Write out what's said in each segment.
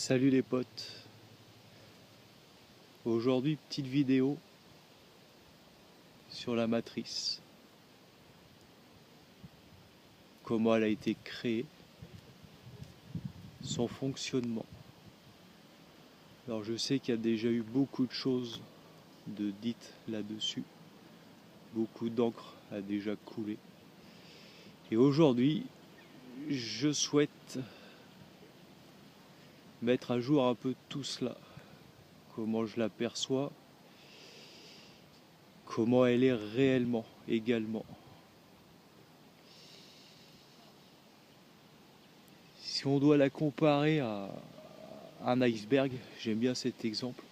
Salut les potes, aujourd'hui petite vidéo sur la matrice, comment elle a été créée, son fonctionnement. Alors je sais qu'il y a déjà eu beaucoup de choses de dites là-dessus, beaucoup d'encre a déjà coulé. Et aujourd'hui, je souhaite mettre à jour un peu tout cela, comment je l'aperçois, comment elle est réellement également. Si on doit la comparer à un iceberg, j'aime bien cet exemple.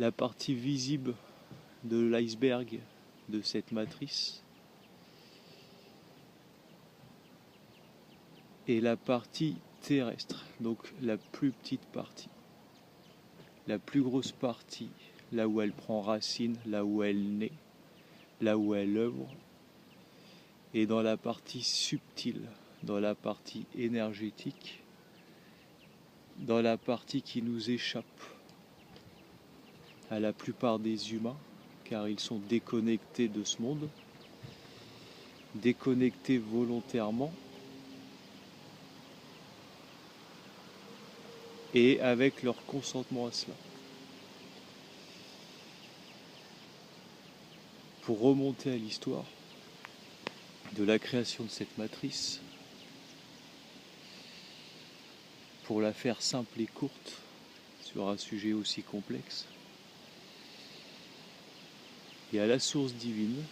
La partie visible de l'iceberg de cette matrice et la partie terrestre, donc la plus petite partie. La plus grosse partie, là où elle prend racine, là où elle naît, là où elle œuvre, et dans la partie subtile, dans la partie énergétique, dans la partie qui nous échappe à la plupart des humains, car ils sont déconnectés de ce monde, déconnectés volontairement, et avec leur consentement à cela. Pour remonter à l'histoire de la création de cette matrice, pour la faire simple et courte sur un sujet aussi complexe, il y a la source divine,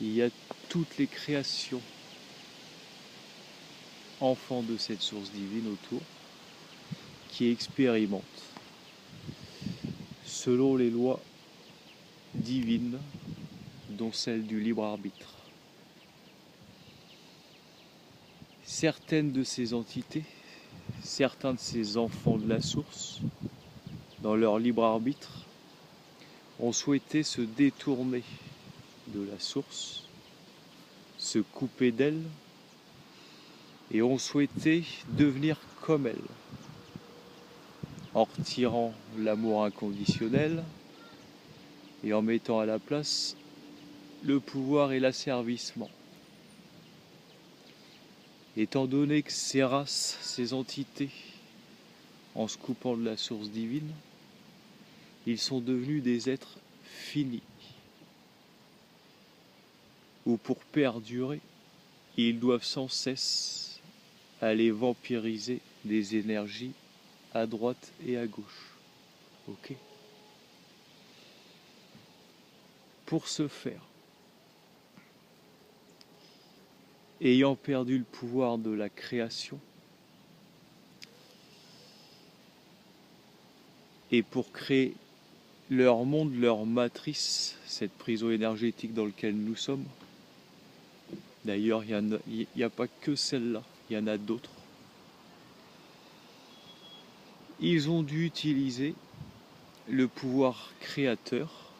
il y a toutes les créations enfants de cette source divine autour qui expérimentent selon les lois divines, dont celle du libre arbitre. Certaines de ces entités, certains de ces enfants de la source, dans leur libre arbitre, ont souhaité se détourner de la source, se couper d'elle, et ont souhaité devenir comme elle, en retirant l'amour inconditionnel et en mettant à la place le pouvoir et l'asservissement. Étant donné que ces races, ces entités, en se coupant de la source divine, ils sont devenus des êtres finis, où pour perdurer, ils doivent sans cesse aller vampiriser des énergies à droite et à gauche. Ok ? Pour ce faire, ayant perdu le pouvoir de la création, et pour créer leur monde, leur matrice, cette prison énergétique dans laquelle nous sommes, d'ailleurs il n'y a pas que celle-là, il y en a d'autres, ils ont dû utiliser le pouvoir créateur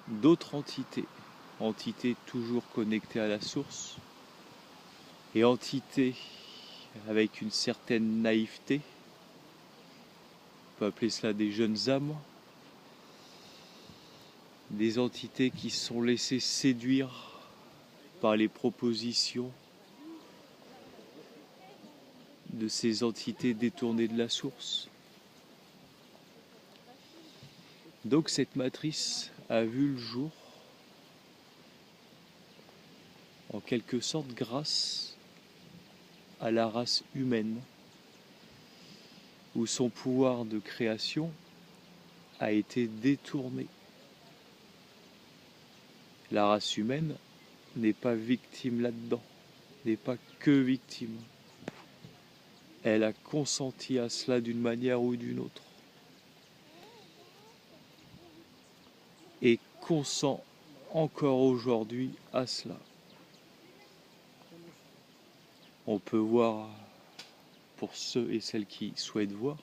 d'autres entités, entités toujours connectées à la source, et entités avec une certaine naïveté, on peut appeler cela des jeunes âmes, des entités qui se sont laissées séduire par les propositions de ces entités détournées de la source. Donc cette matrice a vu le jour, en quelque sorte grâce à la race humaine, où son pouvoir de création a été détourné. La race humaine n'est pas victime là-dedans, n'est pas que victime. Elle a consenti à cela d'une manière ou d'une autre. Et consent encore aujourd'hui à cela. On peut voir, pour ceux et celles qui souhaitent voir,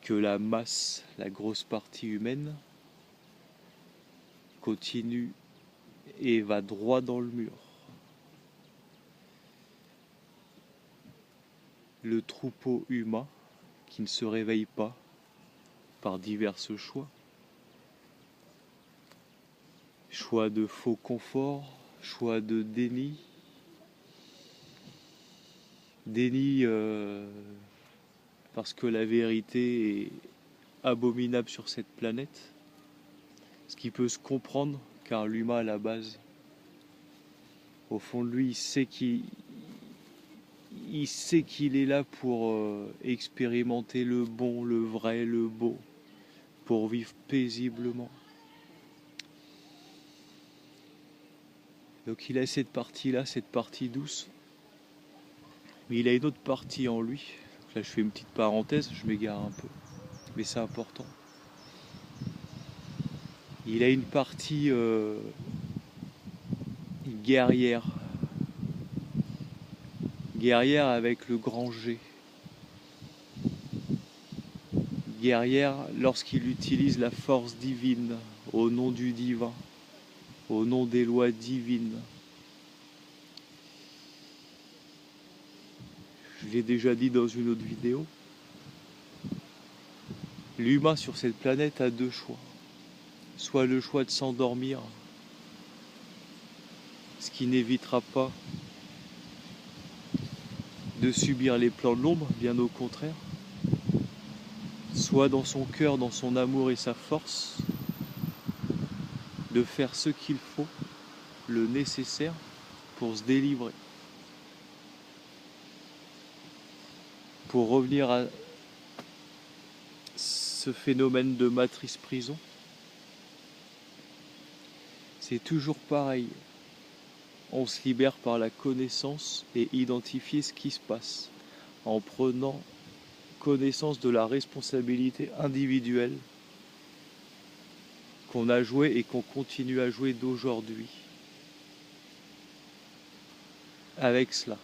que la masse, la grosse partie humaine, continue et va droit dans le mur. le troupeau humain qui ne se réveille pas par divers choix. Choix de faux confort, choix de déni. Déni parce que la vérité est abominable sur cette planète. Ce qui peut se comprendre, car l'humain à la base, au fond de lui, il sait qu'il est là pour expérimenter le bon, le vrai, le beau, pour vivre paisiblement. Donc il a cette partie-là, cette partie douce. Mais il a une autre partie en lui. Là je fais une petite parenthèse, je m'égare un peu. Mais c'est important. Il a une partie guerrière. Guerrière avec le grand G. Guerrière lorsqu'il utilise la force divine au nom du divin, au nom des lois divines. Je l'ai déjà dit dans une autre vidéo. L'humain sur cette planète a deux choix. Soit le choix de s'endormir, ce qui n'évitera pas de subir les plans de l'ombre, bien au contraire. Soit dans son cœur, dans son amour et sa force, de faire ce qu'il faut, le nécessaire pour se délivrer. Pour revenir à ce phénomène de matrice-prison, c'est toujours pareil. On se libère par la connaissance et identifier ce qui se passe, en prenant connaissance de la responsabilité individuelle qu'on a joué et qu'on continue à jouer d'aujourd'hui. Avec cela.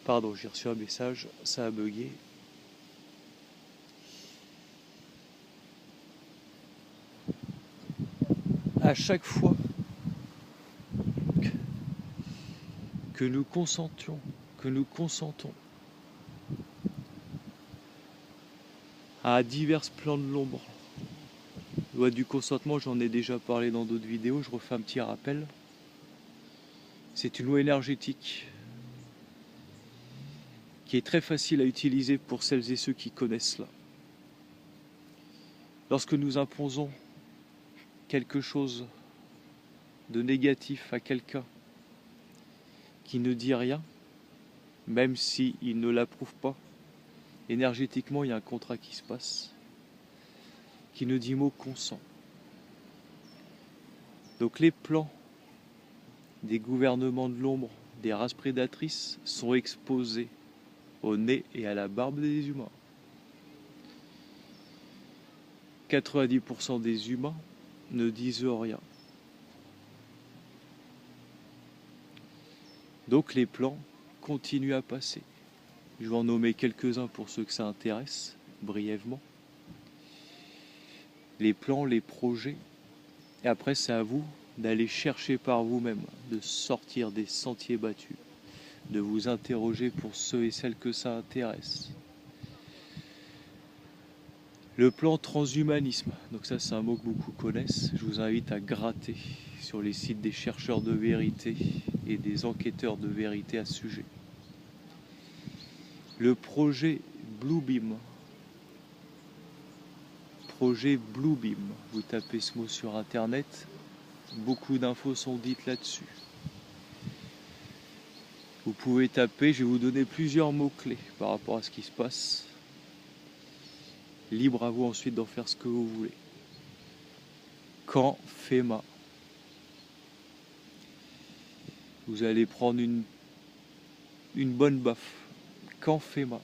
Pardon, j'ai reçu un message, ça a bugué. À chaque fois que nous consentons à divers plans de l'ombre, loi du consentement, j'en ai déjà parlé dans d'autres vidéos, je refais un petit rappel. C'est une loi énergétique qui est très facile à utiliser pour celles et ceux qui connaissent cela. Lorsque nous imposons quelque chose de négatif à quelqu'un qui ne dit rien, même s'il ne l'approuve pas, énergétiquement il y a un contrat qui se passe, qui ne dit mot consent. Donc les plans des gouvernements de l'ombre, des races prédatrices sont exposés au nez et à la barbe des humains. 90% des humains ne disent rien. Donc les plans continuent à passer. Je vais en nommer quelques-uns pour ceux que ça intéresse, brièvement. Les plans, les projets. Et après, c'est à vous d'aller chercher par vous-même, de sortir des sentiers battus, de vous interroger pour ceux et celles que ça intéresse. Le plan transhumanisme, donc ça c'est un mot que beaucoup connaissent, je vous invite à gratter sur les sites des chercheurs de vérité et des enquêteurs de vérité à ce sujet. Le projet Bluebeam. Projet Bluebeam, vous tapez ce mot sur internet, beaucoup d'infos sont dites là-dessus. Vous pouvez taper, je vais vous donner plusieurs mots-clés par rapport à ce qui se passe. Libre à vous ensuite d'en faire ce que vous voulez. Camp FEMA. Vous allez prendre une bonne baffe. Camp FEMA.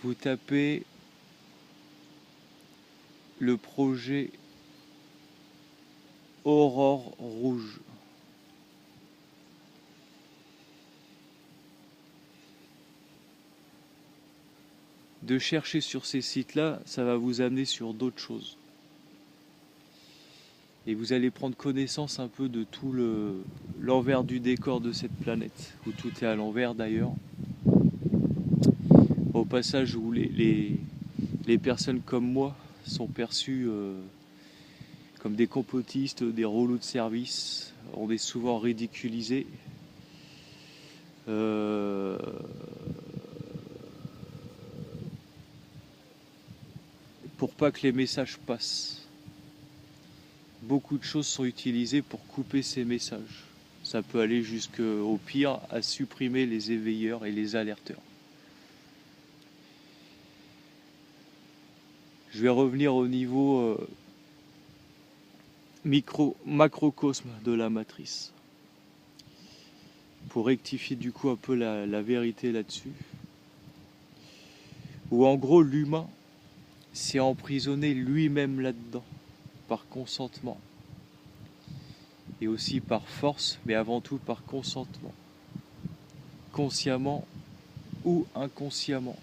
Vous tapez le projet Aurore Rouge. De chercher sur ces sites-là, ça va vous amener sur d'autres choses. Et vous allez prendre connaissance un peu de tout l'envers du décor de cette planète, où tout est à l'envers d'ailleurs. Au passage où les personnes comme moi sont perçues comme des complotistes, des rouleaux de service, on est souvent ridiculisés. Pour pas que les messages passent. Beaucoup de choses sont utilisées pour couper ces messages. Ça peut aller jusqu'au pire, à supprimer les éveilleurs et les alerteurs. Je vais revenir au niveau macrocosme de la matrice. Pour rectifier du coup un peu la vérité là-dessus. Où en gros l'humain s'est emprisonné lui-même là-dedans, par consentement. Et aussi par force, mais avant tout par consentement. Consciemment ou inconsciemment.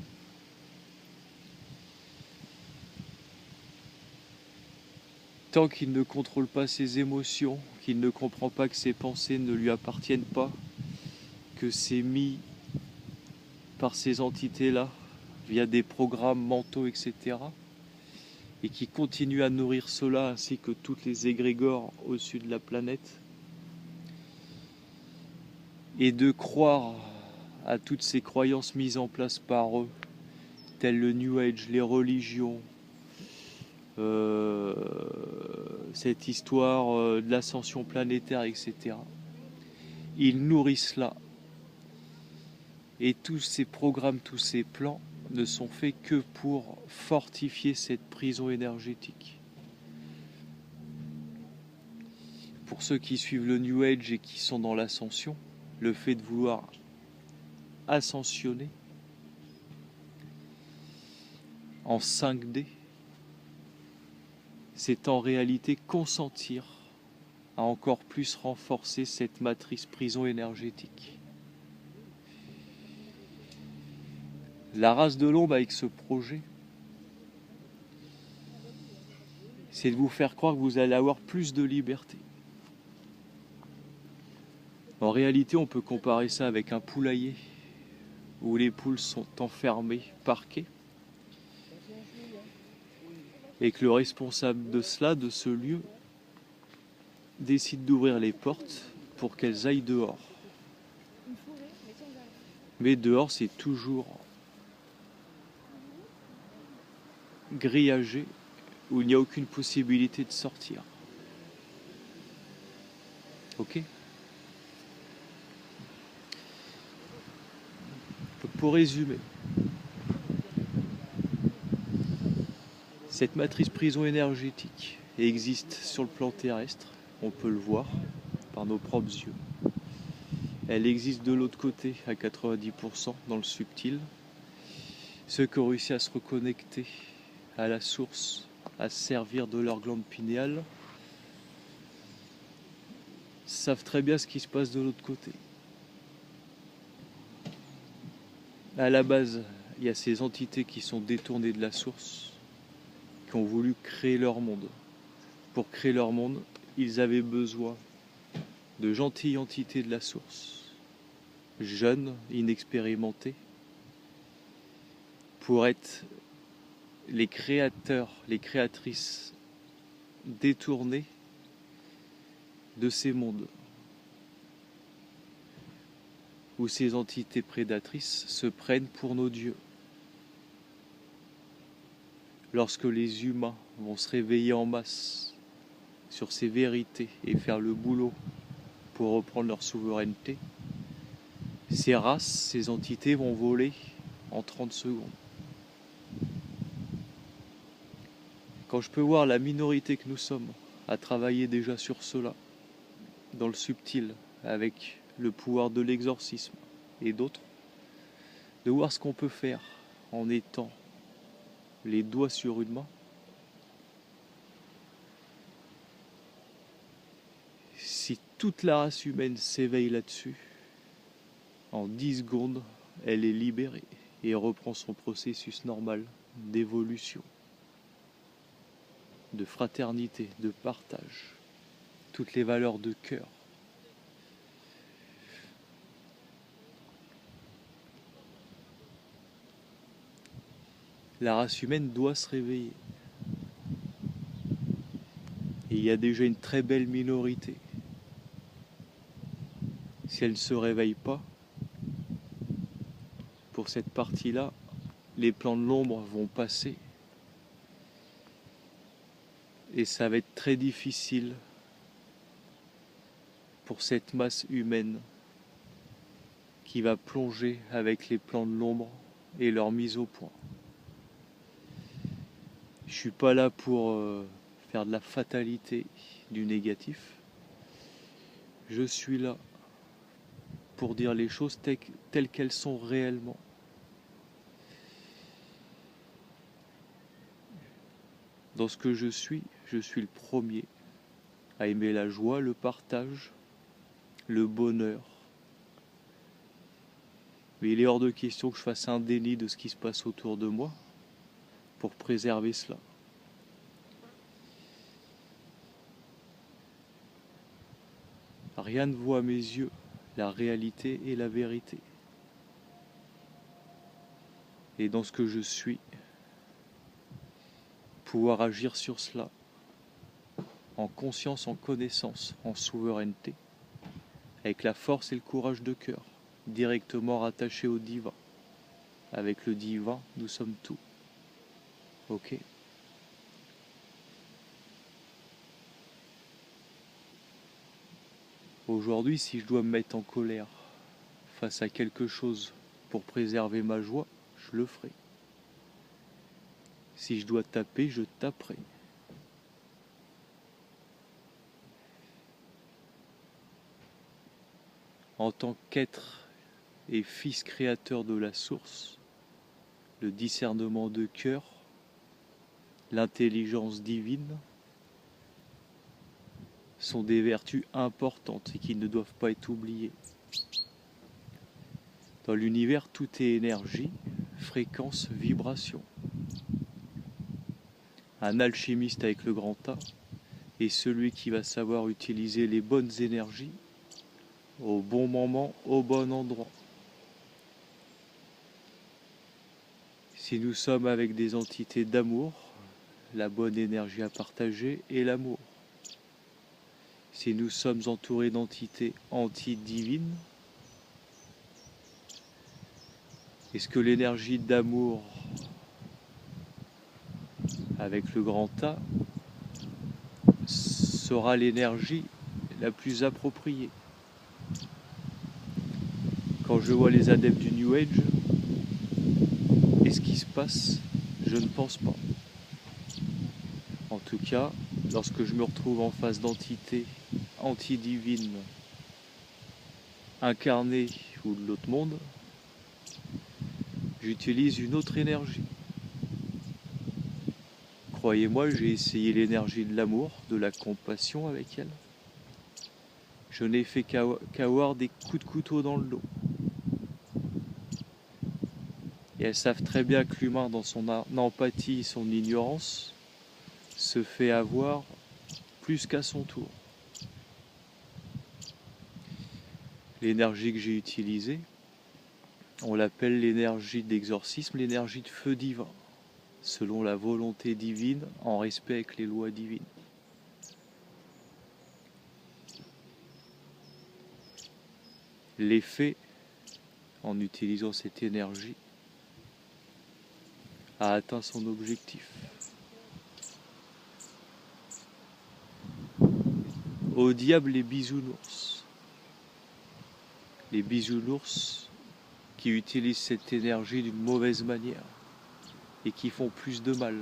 Tant qu'il ne contrôle pas ses émotions, qu'il ne comprend pas que ses pensées ne lui appartiennent pas, que c'est mis par ces entités-là, via des programmes mentaux, etc., et qui continue à nourrir cela ainsi que toutes les égrégores au-dessus de la planète, et de croire à toutes ces croyances mises en place par eux, telles le New Age, les religions, cette histoire de l'ascension planétaire, etc. Ils nourrissent cela. Et tous ces programmes, tous ces plans ne sont faits que pour fortifier cette prison énergétique. Pour ceux qui suivent le New Age et qui sont dans l'ascension, le fait de vouloir ascensionner en 5D, c'est en réalité consentir à encore plus renforcer cette matrice prison énergétique. La race de l'ombre avec ce projet, c'est de vous faire croire que vous allez avoir plus de liberté. En réalité, on peut comparer ça avec un poulailler où les poules sont enfermées, parquées, et que le responsable de cela, de ce lieu, décide d'ouvrir les portes pour qu'elles aillent dehors. Mais dehors, c'est toujours grillagé, où il n'y a aucune possibilité de sortir. Ok ? Pour résumer, cette matrice prison énergétique existe sur le plan terrestre, on peut le voir par nos propres yeux. Elle existe de l'autre côté à 90% dans le subtil. Ceux qui ont réussi à se reconnecter à la source, à se servir de leur glande pinéale, savent très bien ce qui se passe de l'autre côté. À la base, il y a ces entités qui sont détournées de la source, qui ont voulu créer leur monde. Pour créer leur monde, ils avaient besoin de gentilles entités de la source, jeunes, inexpérimentés, pour être les créateurs, les créatrices détournées de ces mondes, où ces entités prédatrices se prennent pour nos dieux. Lorsque les humains vont se réveiller en masse sur ces vérités et faire le boulot pour reprendre leur souveraineté, ces races, ces entités vont voler en 30 secondes. Quand je peux voir la minorité que nous sommes à travailler déjà sur cela, dans le subtil, avec le pouvoir de l'exorcisme et d'autres, de voir ce qu'on peut faire en étant les doigts sur une main, si toute la race humaine s'éveille là-dessus, en 10 secondes, elle est libérée et reprend son processus normal d'évolution, de fraternité, de partage. toutes les valeurs de cœur. La race humaine doit se réveiller. Et il y a déjà une très belle minorité. Si elle ne se réveille pas, pour cette partie-là, les plans de l'ombre vont passer. Et ça va être très difficile pour cette masse humaine qui va plonger avec les plans de l'ombre et leur mise au point. Je suis pas là pour faire de la fatalité, du négatif. Je suis là pour dire les choses telles qu'elles sont réellement. Dans ce que je suis le premier à aimer la joie, le partage, le bonheur. Mais il est hors de question que je fasse un déni de ce qui se passe autour de moi pour préserver cela. Rien ne vaut à mes yeux la réalité et la vérité. Et dans ce que je suis, pouvoir agir sur cela, en conscience, en connaissance, en souveraineté, avec la force et le courage de cœur, directement rattachés au divin. Avec le divin, nous sommes tout. Ok ? Aujourd'hui, si je dois me mettre en colère face à quelque chose pour préserver ma joie, je le ferai. Si je dois taper, je taperai. En tant qu'être et fils créateur de la source, le discernement de cœur, l'intelligence divine sont des vertus importantes et qui ne doivent pas être oubliées. Dans l'univers, tout est énergie, fréquence, vibration. Un alchimiste avec le grand A est celui qui va savoir utiliser les bonnes énergies au bon moment, au bon endroit. Si nous sommes avec des entités d'amour, la bonne énergie à partager est l'amour. Si nous sommes entourés d'entités anti-divines, est-ce que l'énergie d'amour avec le grand A sera l'énergie la plus appropriée? Quand je vois les adeptes du New Age, et ce qui se passe, je ne pense pas. En tout cas, lorsque je me retrouve en face d'entités anti-divines, incarnées ou de l'autre monde, j'utilise une autre énergie. Croyez-moi, j'ai essayé l'énergie de l'amour, de la compassion avec elle. Je n'ai fait qu'avoir des coups de couteau dans le dos. Et elles savent très bien que l'humain, dans son empathie, son ignorance, se fait avoir plus qu'à son tour. L'énergie que j'ai utilisée, on l'appelle l'énergie d'exorcisme, l'énergie de feu divin, selon la volonté divine, en respect avec les lois divines. L'effet, en utilisant cette énergie, a atteint son objectif. Au diable les bisounours. Les bisounours qui utilisent cette énergie d'une mauvaise manière et qui font plus de mal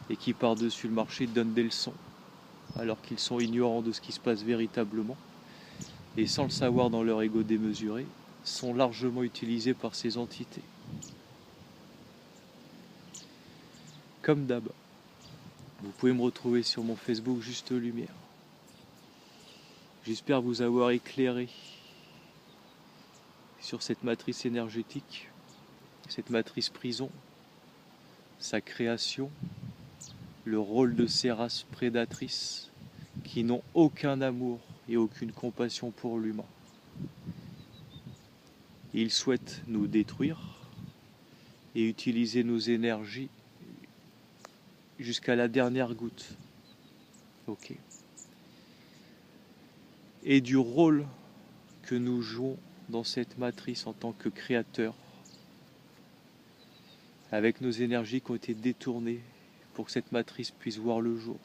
et qui par-dessus le marché donnent des leçons alors qu'ils sont ignorants de ce qui se passe véritablement et sans le savoir dans leur ego démesuré sont largement utilisés par ces entités. Comme d'hab, vous pouvez me retrouver sur mon Facebook Juste Lumière. J'espère vous avoir éclairé sur cette matrice énergétique, cette matrice prison, sa création, le rôle de ces races prédatrices qui n'ont aucun amour et aucune compassion pour l'humain. Ils souhaitent nous détruire et utiliser nos énergies jusqu'à la dernière goutte. Ok. Et du rôle que nous jouons dans cette matrice en tant que créateurs, avec nos énergies qui ont été détournées pour que cette matrice puisse voir le jour.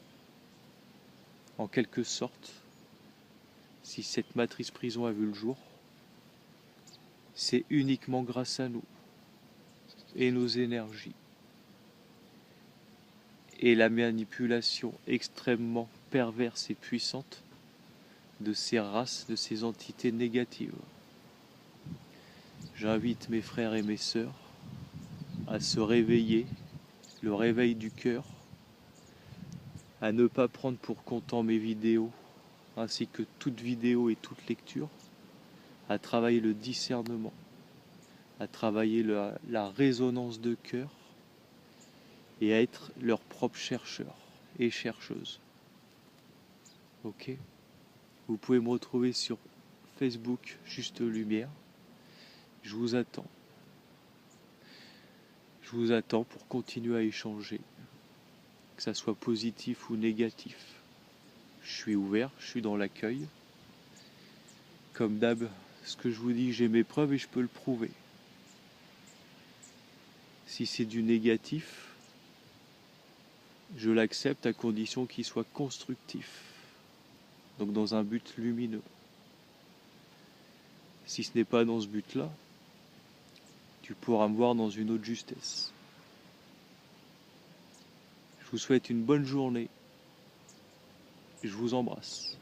En quelque sorte, si cette matrice prison a vu le jour, c'est uniquement grâce à nous et nos énergies et la manipulation extrêmement perverse et puissante de ces races, de ces entités négatives. J'invite mes frères et mes sœurs à se réveiller, le réveil du cœur, à ne pas prendre pour content mes vidéos, ainsi que toute vidéo et toute lecture, à travailler le discernement, à travailler la résonance de cœur et à être leurs propres chercheurs et chercheuses. Ok ? Vous pouvez me retrouver sur Facebook, Juste Lumière. Je vous attends. Je vous attends pour continuer à échanger, que ça soit positif ou négatif. Je suis ouvert, je suis dans l'accueil. Comme d'hab, ce que je vous dis, j'ai mes preuves et je peux le prouver. Si c'est du négatif, je l'accepte à condition qu'il soit constructif, donc dans un but lumineux. Si ce n'est pas dans ce but-là, tu pourras me voir dans une autre justesse. Je vous souhaite une bonne journée. Je vous embrasse.